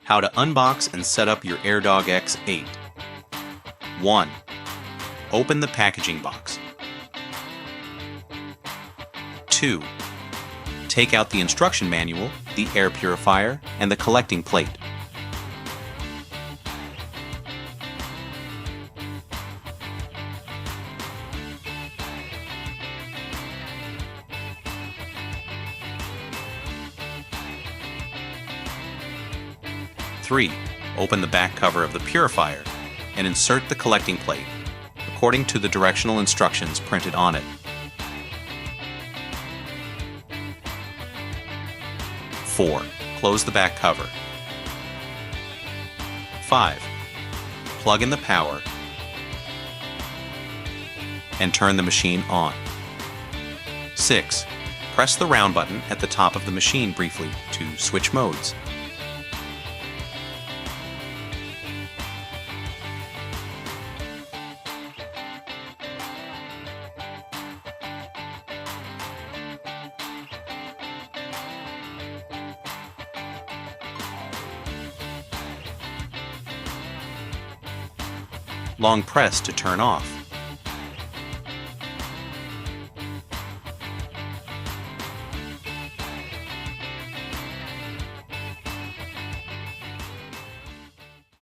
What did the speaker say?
How to unbox and set up your Airdog X8. 1. Open the packaging box. 2. Take out the instruction manual, the air purifier, and the collecting plate. 3. Open the back cover of the purifier and insert the collecting plate according to the directional instructions printed on it. 4. Close the back cover. 5. Plug in the power and turn the machine on. 6. Press the round button at the top of the machine briefly to switch modes. Long press to turn off.